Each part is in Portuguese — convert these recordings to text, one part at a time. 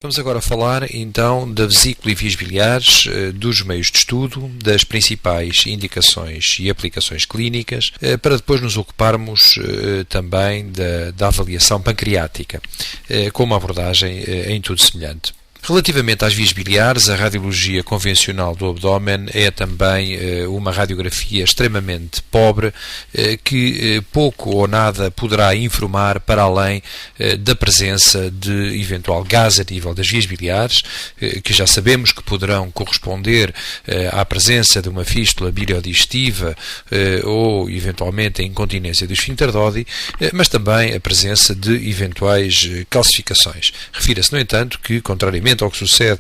Vamos agora falar então da vesícula e vias biliares, dos meios de estudo, das principais indicações e aplicações clínicas, para depois nos ocuparmos também da avaliação pancreática, com uma abordagem em tudo semelhante. Relativamente às vias biliares, a radiologia convencional do abdômen é também uma radiografia extremamente pobre, que pouco ou nada poderá informar para além da presença de eventual gás a nível das vias biliares, que já sabemos que poderão corresponder à presença de uma fístula biliodigestiva ou eventualmente a incontinência do esfíncter Dodi, mas também a presença de eventuais calcificações. Refira-se, no entanto, que, contrariamente ao que sucede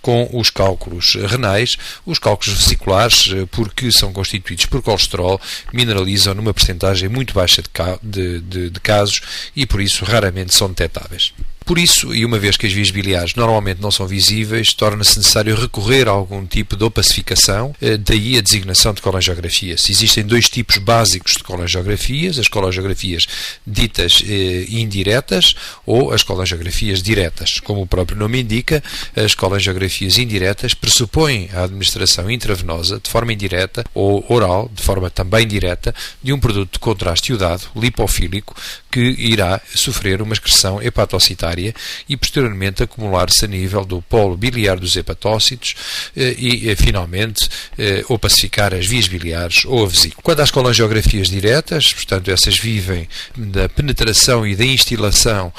com os cálculos renais, os cálculos vesiculares, porque são constituídos por colesterol, mineralizam numa percentagem muito baixa de casos e por isso raramente são detectáveis. Por isso, e uma vez que as vias biliares normalmente não são visíveis, torna-se necessário recorrer a algum tipo de opacificação, daí a designação de colangiografias. Existem dois tipos básicos de colangiografias, as colangiografias ditas indiretas ou as colangiografias diretas. Como o próprio nome indica, as colangiografias indiretas pressupõem a administração intravenosa, de forma indireta, ou oral, de forma também direta, de um produto de contraste iodado, lipofílico, que irá sofrer uma excreção hepatocitária e posteriormente acumular-se a nível do polo biliar dos hepatócitos e finalmente opacificar as vias biliares ou a vesícula. Quanto às colangiografias diretas, portanto essas vivem da penetração e da instilação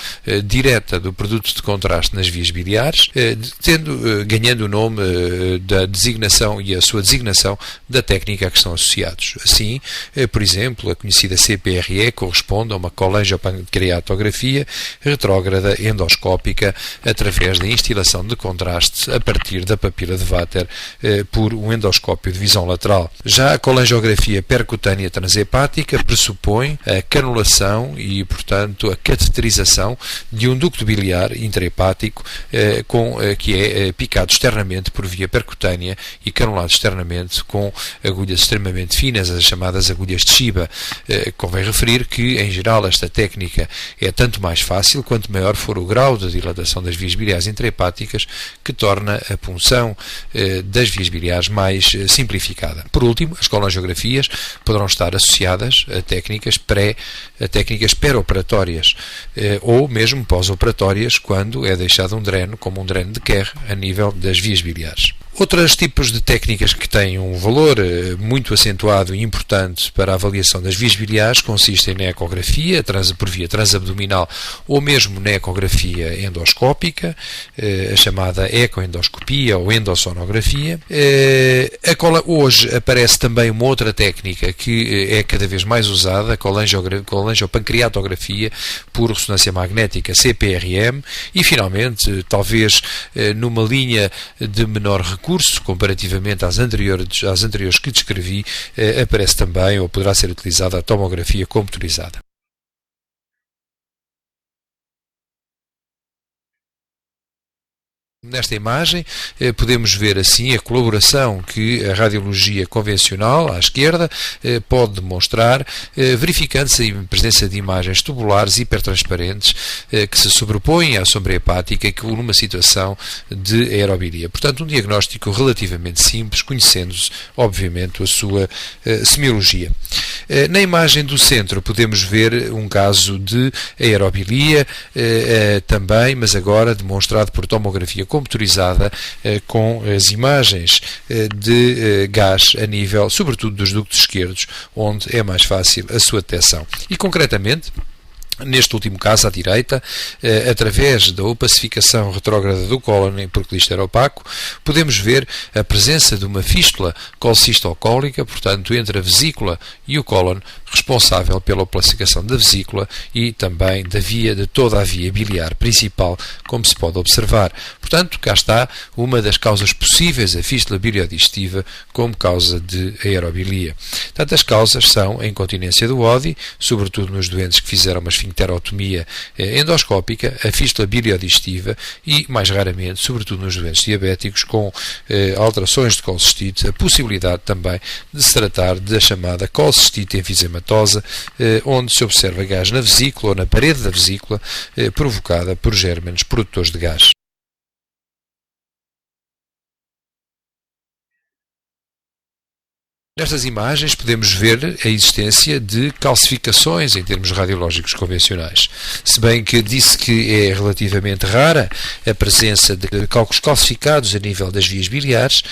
direta do produto de contraste nas vias biliares, ganhando o nome da designação e a sua designação da técnica a que estão associados. Assim, por exemplo, a conhecida CPRE corresponde a uma colangiopancreatografia retrógrada endoscópica através da instilação de contraste a partir da papila de Vater por um endoscópio de visão lateral. Já a colangiografia percutânea transhepática pressupõe a canulação e, portanto, a cateterização de um ducto biliar intrahepático que é picado externamente por via percutânea e canulado externamente com agulhas extremamente finas, as chamadas agulhas de Shiba. Convém referir que, em geral, esta técnica é tanto mais fácil quanto maior for o grau de dilatação das vias biliares intrahepáticas, que torna a punção das vias biliares mais simplificada. Por último, as colangiografias poderão estar associadas a técnicas pré-operatórias ou mesmo pós-operatórias, quando é deixado um dreno, como um dreno de Kerr, a nível das vias biliares. Outros tipos de técnicas que têm um valor muito acentuado e importante para a avaliação das vias biliares consistem na ecografia por via transabdominal ou mesmo na ecografia endoscópica, a chamada ecoendoscopia ou endossonografia. Hoje aparece também uma outra técnica que é cada vez mais usada, a colangiopancreatografia por ressonância magnética, CPRM, e finalmente, talvez numa linha de menor recurso comparativamente às anteriores que descrevi, aparece também ou poderá ser utilizada a tomografia computurizada. Nesta imagem podemos ver assim a colaboração que a radiologia convencional, à esquerda, pode demonstrar, verificando-se a presença de imagens tubulares hipertransparentes que se sobrepõem à sombra hepática numa situação de aerobilia. Portanto, um diagnóstico relativamente simples, conhecendo-se, obviamente, a sua semiologia. Na imagem do centro podemos ver um caso de aerobilia também, mas agora demonstrado por tomografia computadorizada com as imagens de gás a nível, sobretudo, dos ductos esquerdos, onde é mais fácil a sua detecção. E, concretamente, neste último caso, à direita, através da opacificação retrógrada do cólon por clíster opaco, podemos ver a presença de uma fístula colcistocólica, portanto, entre a vesícula e o cólon, responsável pela opacificação da vesícula e também de toda a via biliar principal, como se pode observar. Portanto, cá está uma das causas possíveis, a fístula biliodigestiva, como causa de aerobilia. Portanto, as causas são a incontinência do Odi, sobretudo nos doentes que fizeram uma esfincterotomia endoscópica, a fístula biliodigestiva e, mais raramente, sobretudo nos doentes diabéticos com alterações de colcistite, a possibilidade também de se tratar da chamada colcistite enfisematosa, onde se observa gás na vesícula ou na parede da vesícula, provocada por gérmenes produtores de gás. Nestas imagens podemos ver a existência de calcificações em termos radiológicos convencionais. Se bem que disse que é relativamente rara a presença de cálculos calcificados a nível das vias biliares,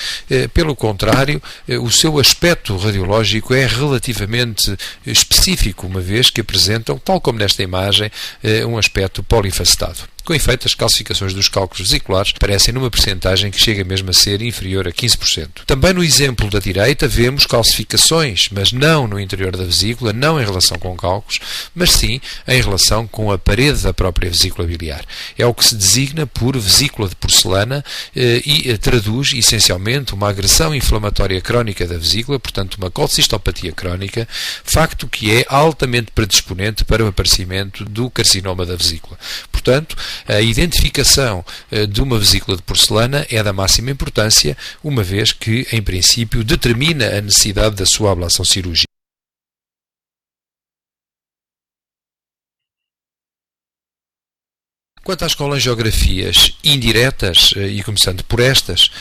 pelo contrário, o seu aspecto radiológico é relativamente específico, uma vez que apresentam, tal como nesta imagem, um aspecto polifacetado. Com efeito, as calcificações dos cálculos vesiculares aparecem numa percentagem que chega mesmo a ser inferior a 15%. Também no exemplo da direita vemos calcificações, mas não no interior da vesícula, não em relação com cálculos, mas sim em relação com a parede da própria vesícula biliar. É o que se designa por vesícula de porcelana e traduz essencialmente uma agressão inflamatória crónica da vesícula, portanto uma colecistopatia crónica, facto que é altamente predisponente para o aparecimento do carcinoma da vesícula. Portanto, a identificação de uma vesícula de porcelana é da máxima importância, uma vez que, em princípio, determina a necessidade da sua ablação cirúrgica. Quanto às colangiografias indiretas, e começando por estas,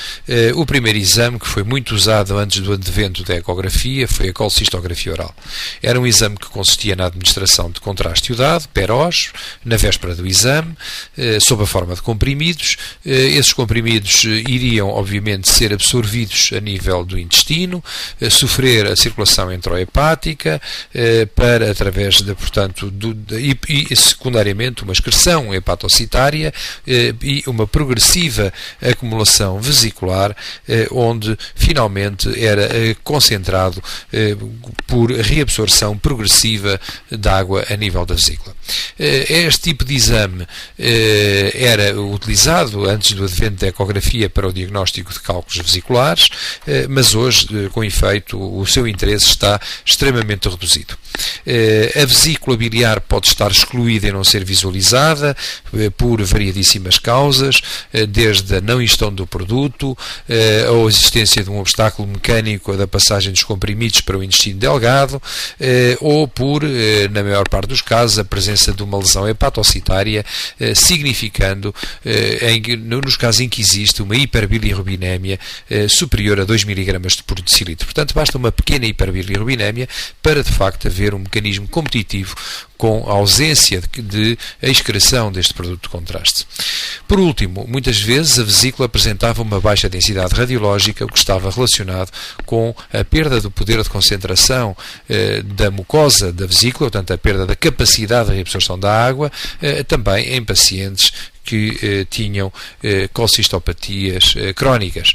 o primeiro exame que foi muito usado antes do advento da ecografia foi a colecistografia oral. Era um exame que consistia na administração de contraste iodado, perós, na véspera do exame, sob a forma de comprimidos. Esses comprimidos iriam, obviamente, ser absorvidos a nível do intestino, sofrer a circulação enterohepática, para, através de, portanto, e secundariamente, uma excreção hepatocitária e uma progressiva acumulação vesicular, onde finalmente era concentrado por reabsorção progressiva de água a nível da vesícula. Este tipo de exame era utilizado antes do advento da ecografia para o diagnóstico de cálculos vesiculares, mas hoje, com efeito, o seu interesse está extremamente reduzido. A vesícula biliar pode estar excluída e não ser visualizada por variedíssimas causas, desde a não ingestão do produto, a existência de um obstáculo mecânico da passagem dos comprimidos para o intestino delgado, ou por, na maior parte dos casos, a presença de uma lesão hepatocitária, significando, nos casos em que existe uma hiperbilirrubinémia superior a 2 mg por decilitro. Portanto, basta uma pequena hiperbilirrubinémia para, de facto, haver um mecanismo competitivo com a ausência de excreção deste produto de contraste. Por último, muitas vezes a vesícula apresentava uma baixa densidade radiológica, o que estava relacionado com a perda do poder de concentração da mucosa da vesícula, portanto a perda da capacidade de reabsorção da água, também em pacientes que tinham colcistopatias crónicas.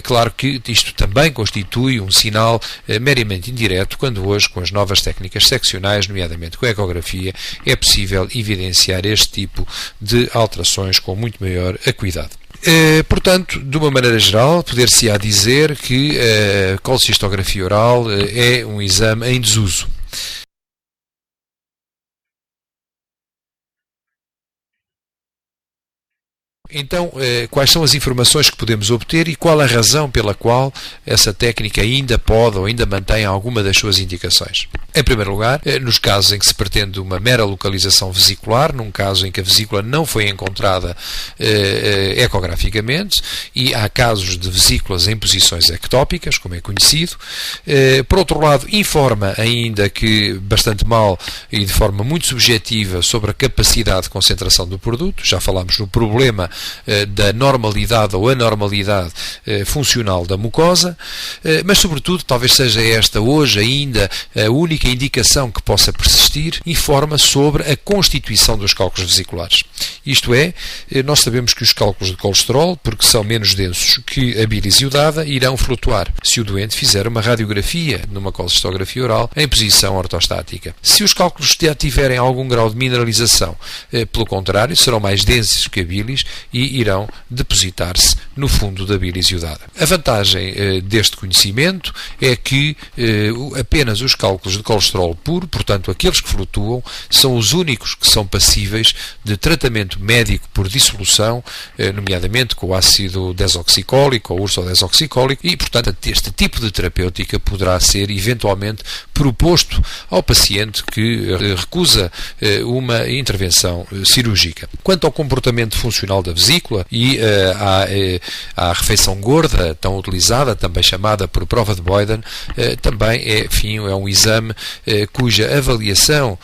Claro que isto também constitui um sinal meramente indireto, quando hoje, com as novas técnicas seccionais, nomeadamente com a ecografia, é possível evidenciar este tipo de alterações com muito maior acuidade. Portanto, de uma maneira geral, poder-se-á dizer que a colecistografia oral é um exame em desuso. Então, quais são as informações que podemos obter e qual a razão pela qual essa técnica ainda pode ou ainda mantém alguma das suas indicações? Em primeiro lugar, nos casos em que se pretende uma mera localização vesicular, num caso em que a vesícula não foi encontrada ecograficamente, e há casos de vesículas em posições ectópicas, como é conhecido. Por outro lado, informa ainda que bastante mal e de forma muito subjetiva sobre a capacidade de concentração do produto. Já falámos no problema da normalidade ou anormalidade funcional da mucosa, mas sobretudo, talvez seja esta hoje ainda a única indicação que possa persistir, informa sobre a constituição dos cálculos vesiculares. Isto é, nós sabemos que os cálculos de colesterol, porque são menos densos que a bilis iodada, irão flutuar se o doente fizer uma radiografia numa colecistografia oral em posição ortostática. Se os cálculos já tiverem algum grau de mineralização, pelo contrário, serão mais densos que a bilis e irão depositar-se no fundo da bilis iodada. A vantagem deste conhecimento é que apenas os cálculos de colesterol puro, portanto aqueles que flutuam, são os únicos que são passíveis de tratamento médico por dissolução, nomeadamente com o ácido desoxicólico ou ursodesoxicólico, e portanto este tipo de terapêutica poderá ser eventualmente proposto ao paciente que recusa uma intervenção cirúrgica. Quanto ao comportamento funcional da vesícula, vesícula, e a refeição gorda, tão utilizada, também chamada por prova de Boyden, também é um exame cuja avaliação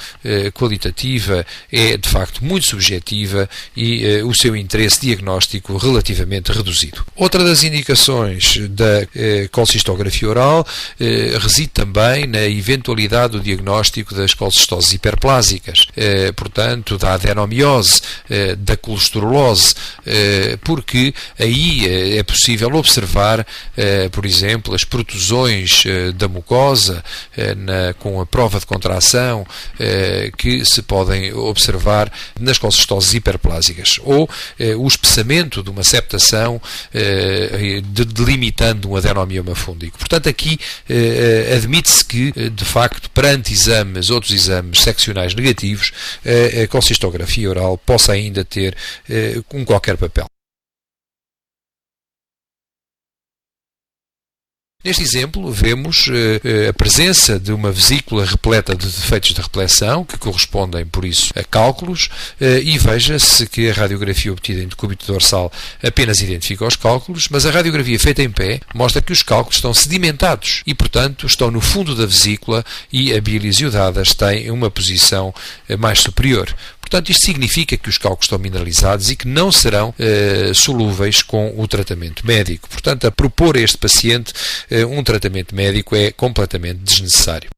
qualitativa é de facto muito subjetiva e o seu interesse diagnóstico relativamente reduzido. Outra das indicações da colcistografia oral reside também na eventualidade do diagnóstico das colcistoses hiperplásicas, portanto da adenomiose, da colesterolose, porque aí é possível observar, por exemplo, as protusões da mucosa com a prova de contração que se podem observar nas colcistoses hiperplásicas, ou o espessamento de uma septação delimitando um adenomioma fúngico. Portanto, aqui admite-se que, de facto, perante outros exames seccionais negativos, a colcistografia oral possa ainda ter qualquer papel. Neste exemplo, vemos a presença de uma vesícula repleta de defeitos de reflexão, que correspondem, por isso, a cálculos, e veja-se que a radiografia obtida em decúbito dorsal apenas identifica os cálculos, mas a radiografia feita em pé mostra que os cálculos estão sedimentados e, portanto, estão no fundo da vesícula e a bilis iodadas tem uma posição mais superior. Portanto, isto significa que os cálculos estão mineralizados e que não serão solúveis com o tratamento médico. Portanto, a propor a este paciente um tratamento médico é completamente desnecessário.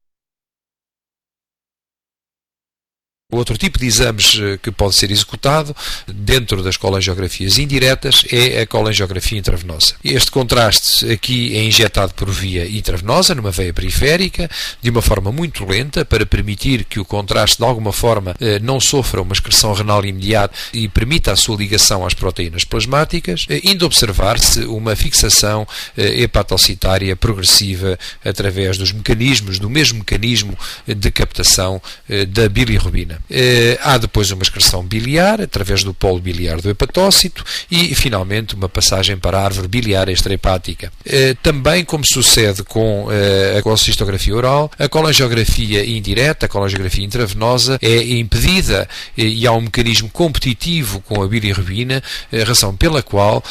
Outro tipo de exames que pode ser executado dentro das colangiografias indiretas é a colangiografia intravenosa. Este contraste aqui é injetado por via intravenosa, numa veia periférica, de uma forma muito lenta, para permitir que o contraste de alguma forma não sofra uma excreção renal imediata e permita a sua ligação às proteínas plasmáticas, indo observar-se uma fixação hepatocitária progressiva através do mesmo mecanismo de captação da bilirrubina. Há depois uma excreção biliar através do polo biliar do hepatócito e, finalmente, uma passagem para a árvore biliar extrahepática. Também, como sucede com a colcistografia oral, a colangiografia indireta, a colangiografia intravenosa, é impedida e há um mecanismo competitivo com a bilirrubina, razão pela qual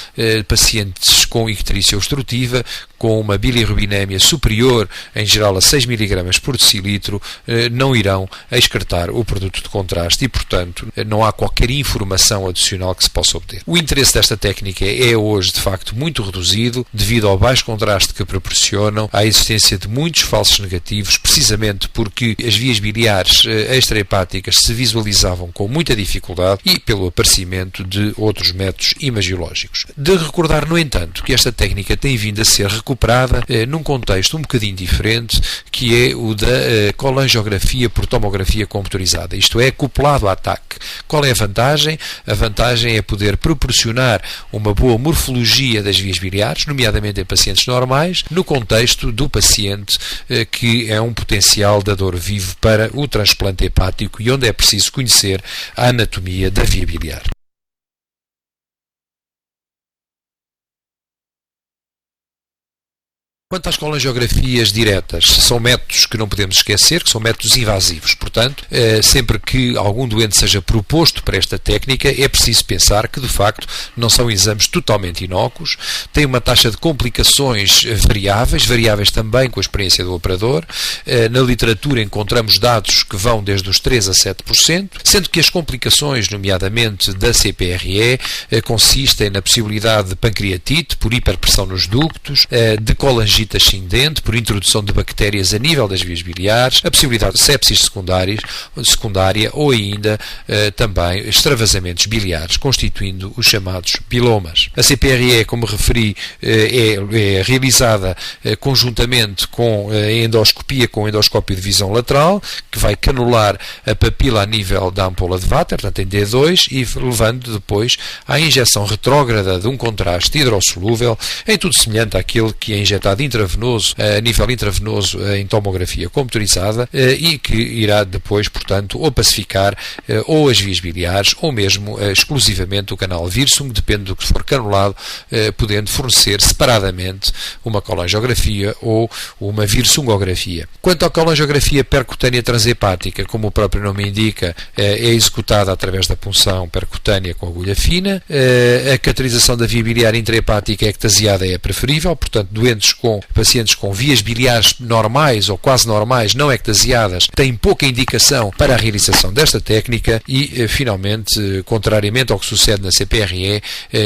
pacientes com icterícia obstrutiva, com uma bilirrubinémia superior, em geral a 6 mg por decilitro, não irão excretar o produto de contraste e, portanto, não há qualquer informação adicional que se possa obter. O interesse desta técnica é hoje, de facto, muito reduzido devido ao baixo contraste que proporcionam, à existência de muitos falsos negativos, precisamente porque as vias biliares extrahepáticas se visualizavam com muita dificuldade e pelo aparecimento de outros métodos imagiológicos. De recordar, no entanto, que esta técnica tem vindo a ser recuperada num contexto um bocadinho diferente, que é o da colangiografia por tomografia computadorizada, isto é, acoplado à TAC. Qual é a vantagem? A vantagem é poder proporcionar uma boa morfologia das vias biliares, nomeadamente em pacientes normais, no contexto do paciente que é um potencial dador vivo para o transplante hepático e onde é preciso conhecer a anatomia da via biliar. Quanto às colangiografias diretas, são métodos que não podemos esquecer, que são métodos invasivos. Portanto, sempre que algum doente seja proposto para esta técnica, é preciso pensar que, de facto, não são exames totalmente inócuos, têm uma taxa de complicações variáveis também com a experiência do operador. Na literatura encontramos dados que vão desde os 3% a 7%, sendo que as complicações, nomeadamente da CPRE, consistem na possibilidade de pancreatite por hiperpressão nos ductos, de colangite ascendente por introdução de bactérias a nível das vias biliares, a possibilidade de sepsis secundária ou ainda também extravasamentos biliares, constituindo os chamados bilomas. A CPRE, como referi, é realizada conjuntamente com a endoscopia, com endoscópio de visão lateral, que vai canular a papila a nível da ampola de Vater, portanto em D2, e levando depois à injeção retrógrada de um contraste hidrossolúvel, em tudo semelhante àquele que é injetado intravenoso, a nível intravenoso em tomografia computadorizada e que irá depois, portanto, ou pacificar ou as vias biliares ou mesmo exclusivamente o canal Wirsung, depende do que for canulado, podendo fornecer separadamente uma colangiografia ou uma virsungografia. Quanto à colangiografia percutânea transhepática, como o próprio nome indica, é executada através da punção percutânea com agulha fina. A cateterização da via biliar intrahepática ectasiada é preferível, portanto, pacientes com vias biliares normais ou quase normais, não ectasiadas, têm pouca indicação para a realização desta técnica e, finalmente, contrariamente ao que sucede na CPRE,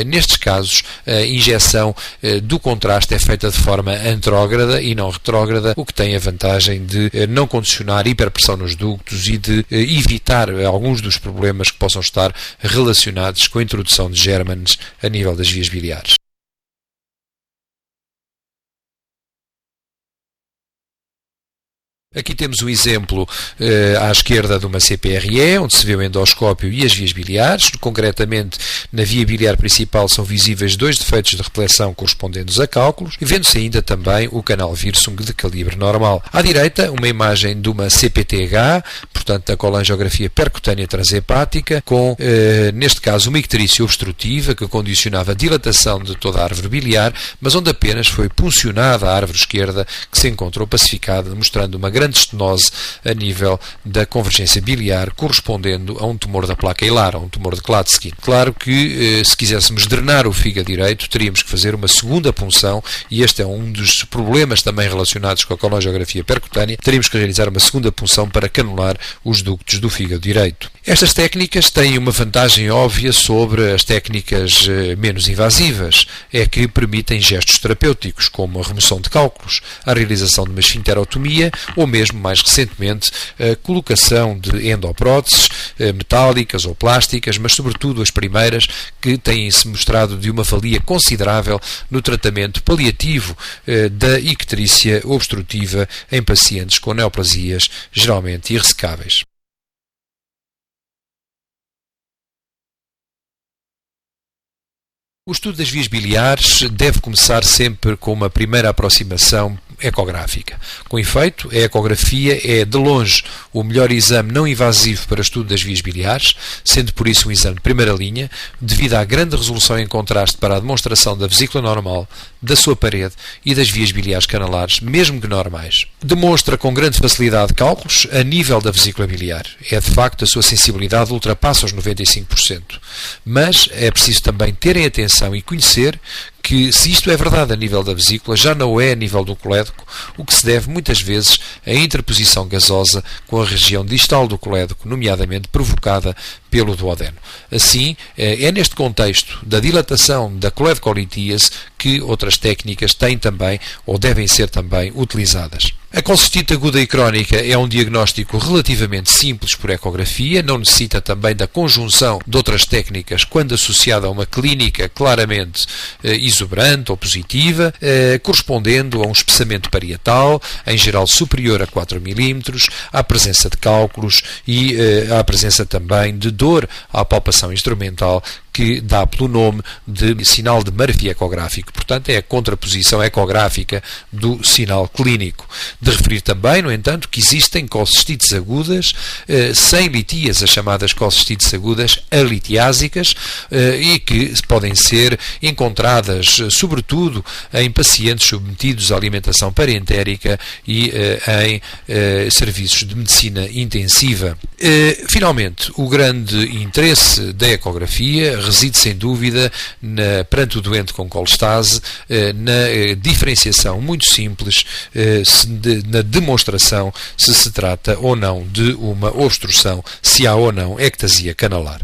nestes casos, a injeção do contraste é feita de forma antrógrada e não retrógrada, o que tem a vantagem de não condicionar hiperpressão nos ductos e de evitar alguns dos problemas que possam estar relacionados com a introdução de gérmenes a nível das vias biliares. Aqui temos um exemplo à esquerda de uma CPRE, onde se vê o endoscópio e as vias biliares. Concretamente, na via biliar principal são visíveis 2 defeitos de reflexão correspondentes a cálculos, e vendo-se ainda também o canal Wirsung de calibre normal. À direita, uma imagem de uma CPTH, portanto, da colangiografia percutânea transhepática, com, neste caso, uma icterícia obstrutiva que condicionava a dilatação de toda a árvore biliar, mas onde apenas foi puncionada a árvore esquerda, que se encontrou pacificada, mostrando uma grande estenose a nível da convergência biliar, correspondendo a um tumor da placa hilar, a um tumor de Klatskin. Claro que, se quiséssemos drenar o fígado direito, teríamos que fazer uma segunda punção, e este é um dos problemas também relacionados com a colangiografia percutânea. Teríamos que realizar uma segunda punção para canular os ductos do fígado direito. Estas técnicas têm uma vantagem óbvia sobre as técnicas menos invasivas, é que permitem gestos terapêuticos, como a remoção de cálculos, a realização de uma esfinterotomia ou mesmo, mais recentemente, a colocação de endopróteses metálicas ou plásticas, mas sobretudo as primeiras, que têm-se mostrado de uma valia considerável no tratamento paliativo da icterícia obstrutiva em pacientes com neoplasias geralmente irressecáveis. O estudo das vias biliares deve começar sempre com uma primeira aproximação ecográfica. Com efeito, a ecografia é, de longe, o melhor exame não invasivo para estudo das vias biliares, sendo por isso um exame de primeira linha, devido à grande resolução em contraste para a demonstração da vesícula normal, da sua parede e das vias biliares canalares, mesmo que normais. Demonstra com grande facilidade cálculos a nível da vesícula biliar. É, de facto, a sua sensibilidade ultrapassa os 95%. Mas é preciso também terem atenção e conhecer que, se isto é verdade a nível da vesícula, já não é a nível do colédoco, o que se deve muitas vezes à interposição gasosa com a região distal do colédoco, nomeadamente provocada pelo duodeno. Assim, é neste contexto da dilatação da coledocolitíase que outras técnicas têm também, ou devem ser também, utilizadas. A colcistite aguda e crónica é um diagnóstico relativamente simples por ecografia, não necessita também da conjunção de outras técnicas quando associada a uma clínica claramente exuberante ou positiva, correspondendo a um espessamento parietal, em geral superior a 4 mm, à presença de cálculos e à presença também de dor à palpação instrumental, que dá pelo nome de sinal de Murphy ecográfico. Portanto, é a contraposição ecográfica do sinal clínico. De referir também, no entanto, que existem colcistites agudas sem litias, as chamadas colcistites agudas alitiásicas, e que podem ser encontradas, sobretudo, em pacientes submetidos à alimentação parentérica e em serviços de medicina intensiva. Finalmente, o grande interesse da ecografia reside sem dúvida perante o doente com colestase na diferenciação muito simples na demonstração se se trata ou não de uma obstrução, se há ou não ectasia canalar.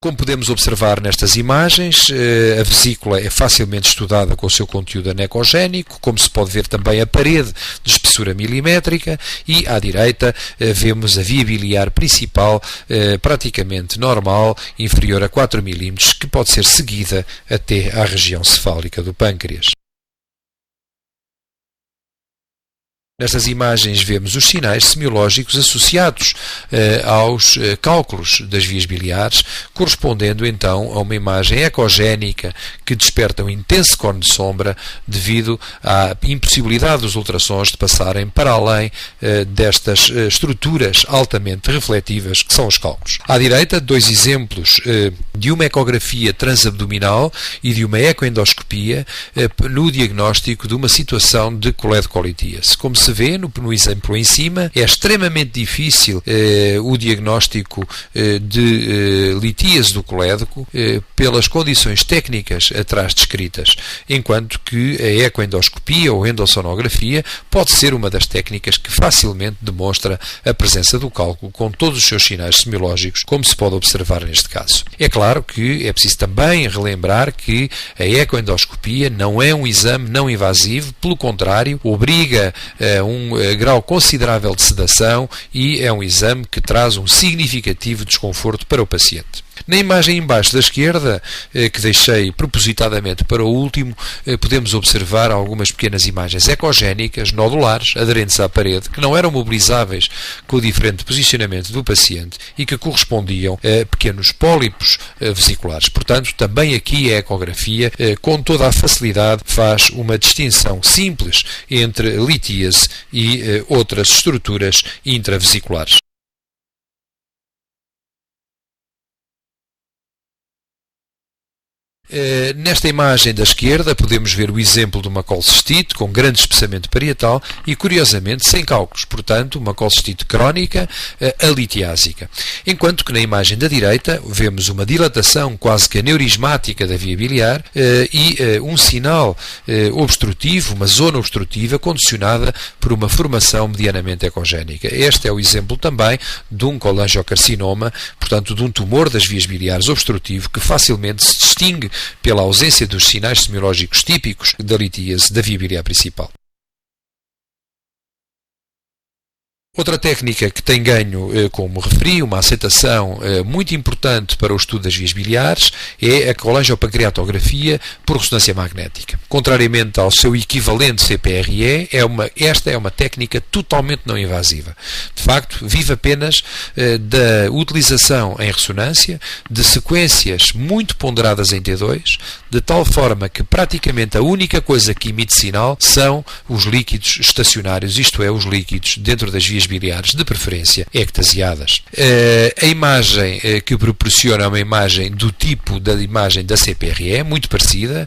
Como podemos observar nestas imagens, a vesícula é facilmente estudada com o seu conteúdo anecogénico, como se pode ver também a parede de espessura milimétrica, e à direita vemos a via biliar principal praticamente normal, inferior a 4 mm, que pode ser seguida até à região cefálica do pâncreas. Nestas imagens vemos os sinais semiológicos associados aos cálculos das vias biliares, correspondendo então a uma imagem ecogénica que desperta um intenso cone de sombra devido à impossibilidade dos ultrassons de passarem para além destas estruturas altamente refletivas que são os cálculos. À direita, dois exemplos de uma ecografia transabdominal e de uma ecoendoscopia no diagnóstico de uma situação de coledocolitíase. Como se vê no exemplo em cima, é extremamente difícil o diagnóstico de litíase do colédoco pelas condições técnicas atrás descritas, enquanto que a ecoendoscopia ou endossonografia pode ser uma das técnicas que facilmente demonstra a presença do cálculo com todos os seus sinais semiológicos, como se pode observar neste caso. É claro que é preciso também relembrar que a ecoendoscopia não é um exame não invasivo, pelo contrário, obriga a um grau considerável de sedação e é um exame que traz um significativo desconforto para o paciente. Na imagem embaixo da esquerda, que deixei propositadamente para o último, podemos observar algumas pequenas imagens ecogénicas, nodulares, aderentes à parede, que não eram mobilizáveis com o diferente posicionamento do paciente e que correspondiam a pequenos pólipos vesiculares. Portanto, também aqui a ecografia, com toda a facilidade, faz uma distinção simples entre litíase e outras estruturas intravesiculares. Nesta imagem da esquerda podemos ver o exemplo de uma colcistite com grande espessamento parietal e, curiosamente, sem cálculos, portanto, uma colcistite crónica alitiásica. Enquanto que na imagem da direita vemos uma dilatação quase que aneurismática da via biliar e um sinal obstrutivo, uma zona obstrutiva condicionada por uma formação medianamente ecogénica. Este é o exemplo também de um colangiocarcinoma, portanto, de um tumor das vias biliares obstrutivo que facilmente se distingue pela ausência dos sinais semiológicos típicos da litíase da via biliar principal. Outra técnica que tem ganho, como referi, uma aceitação muito importante para o estudo das vias biliares é a colangiopancreatografia por ressonância magnética. Contrariamente ao seu equivalente CPRE, esta é uma técnica totalmente não invasiva. De facto, vive apenas da utilização em ressonância de sequências muito ponderadas em T2, de tal forma que praticamente a única coisa que emite sinal são os líquidos estacionários, isto é, os líquidos dentro das vias biliares, de preferência ectasiadas. A imagem que proporciona é uma imagem do tipo da imagem da CPRE, muito parecida,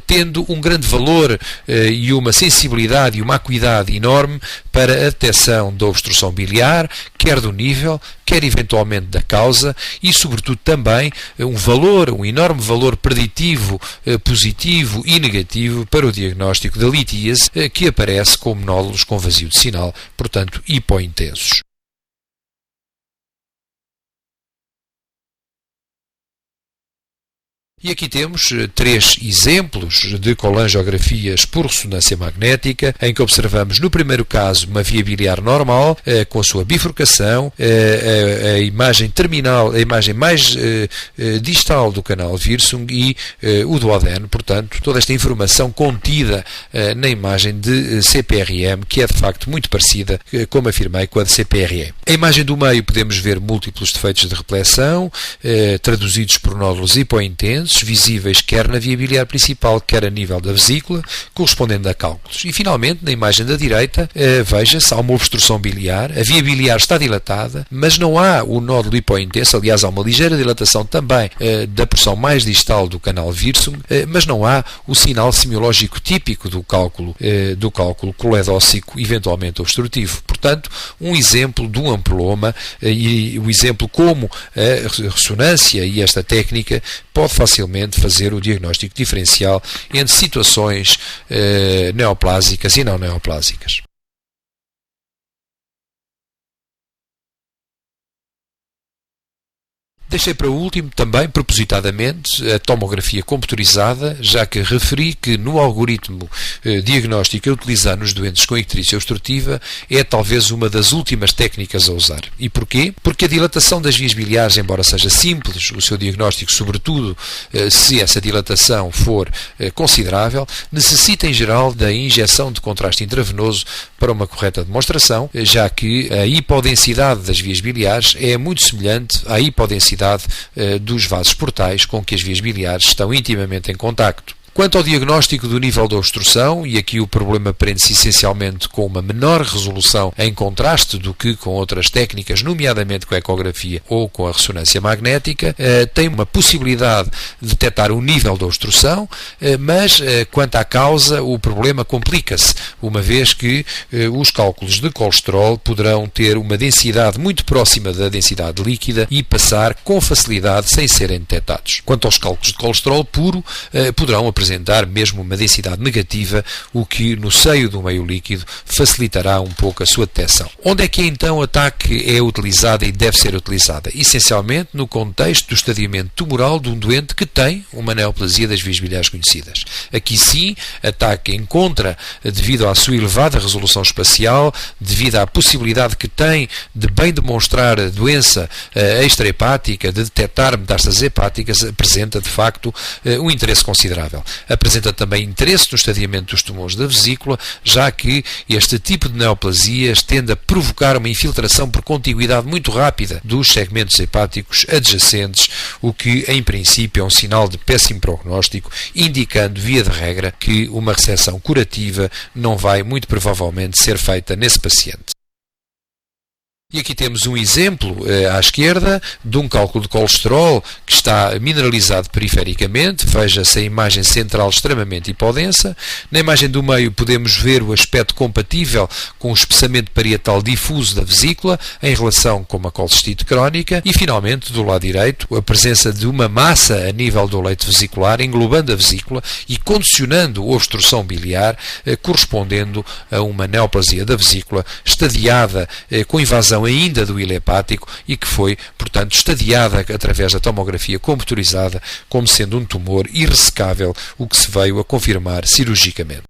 tendo um grande valor e uma sensibilidade e uma acuidade enorme para a detecção da obstrução biliar, quer do nível, quer eventualmente da causa e, sobretudo, também um enorme valor preditivo, positivo e negativo para o diagnóstico da litíase, que aparece como nódulos com vazio de sinal, portanto, hipointensos. E aqui temos três exemplos de colangiografias por ressonância magnética, em que observamos no primeiro caso uma via biliar normal, com a sua bifurcação, a imagem terminal, a imagem mais distal do canal Wirsung e o duodeno, portanto, toda esta informação contida na imagem de CPRM, que é de facto muito parecida, como afirmei, com a de CPRE. A imagem do meio podemos ver múltiplos defeitos de reflexão, traduzidos por nódulos hipointensos, visíveis quer na via biliar principal, quer a nível da vesícula, correspondendo a cálculos. E, finalmente, na imagem da direita, veja-se, há uma obstrução biliar, a via biliar está dilatada, mas não há o nódulo hipointenso, aliás, há uma ligeira dilatação também da porção mais distal do canal Wirsung, mas não há o sinal semiológico típico do cálculo coledócico, eventualmente obstrutivo. Portanto, um exemplo de um ampuloma e o exemplo como a ressonância e esta técnica pode facilmente fazer o diagnóstico diferencial entre situações neoplásicas e não neoplásicas. Deixei para o último também, propositadamente, a tomografia computurizada, já que referi que no algoritmo diagnóstico a utilizar nos doentes com icterícia obstrutiva é talvez uma das últimas técnicas a usar. E porquê? Porque a dilatação das vias biliares, embora seja simples, o seu diagnóstico, sobretudo se essa dilatação for considerável, necessita em geral da injeção de contraste intravenoso para uma correta demonstração, já que a hipodensidade das vias biliares é muito semelhante à hipodensidade dos vasos portais com que as vias biliares estão intimamente em contacto. Quanto ao diagnóstico do nível da obstrução, e aqui o problema prende-se essencialmente com uma menor resolução em contraste do que com outras técnicas, nomeadamente com a ecografia ou com a ressonância magnética, tem uma possibilidade de detectar o nível da obstrução, mas quanto à causa, o problema complica-se, uma vez que os cálculos de colesterol poderão ter uma densidade muito próxima da densidade líquida e passar com facilidade sem serem detectados. Quanto aos cálculos de colesterol puro, poderão apresentar mesmo uma densidade negativa, o que no seio do meio líquido facilitará um pouco a sua detecção. Onde é que então a TAC é utilizada e deve ser utilizada? Essencialmente no contexto do estadiamento tumoral de um doente que tem uma neoplasia das vias biliares conhecidas. Aqui sim, a TAC encontra, devido à sua elevada resolução espacial, devido à possibilidade que tem de bem demonstrar a doença extrahepática, de detectar metástases hepáticas, apresenta de facto um interesse considerável. Apresenta também interesse no estadiamento dos tumores da vesícula, já que este tipo de neoplasias tende a provocar uma infiltração por contiguidade muito rápida dos segmentos hepáticos adjacentes, o que em princípio é um sinal de péssimo prognóstico, indicando via de regra que uma reseção curativa não vai muito provavelmente ser feita nesse paciente. E aqui temos um exemplo à esquerda de um cálculo de colesterol que está mineralizado perifericamente. Veja-se a imagem central extremamente hipodensa. Na imagem do meio podemos ver o aspecto compatível com o espessamento parietal difuso da vesícula em relação com uma colcistite crónica. E finalmente, do lado direito, a presença de uma massa a nível do leito vesicular englobando a vesícula e condicionando a obstrução biliar, correspondendo a uma neoplasia da vesícula estadiada com invasão ainda do hilo hepático e que foi, portanto, estadiada através da tomografia computurizada como sendo um tumor irressecável, o que se veio a confirmar cirurgicamente.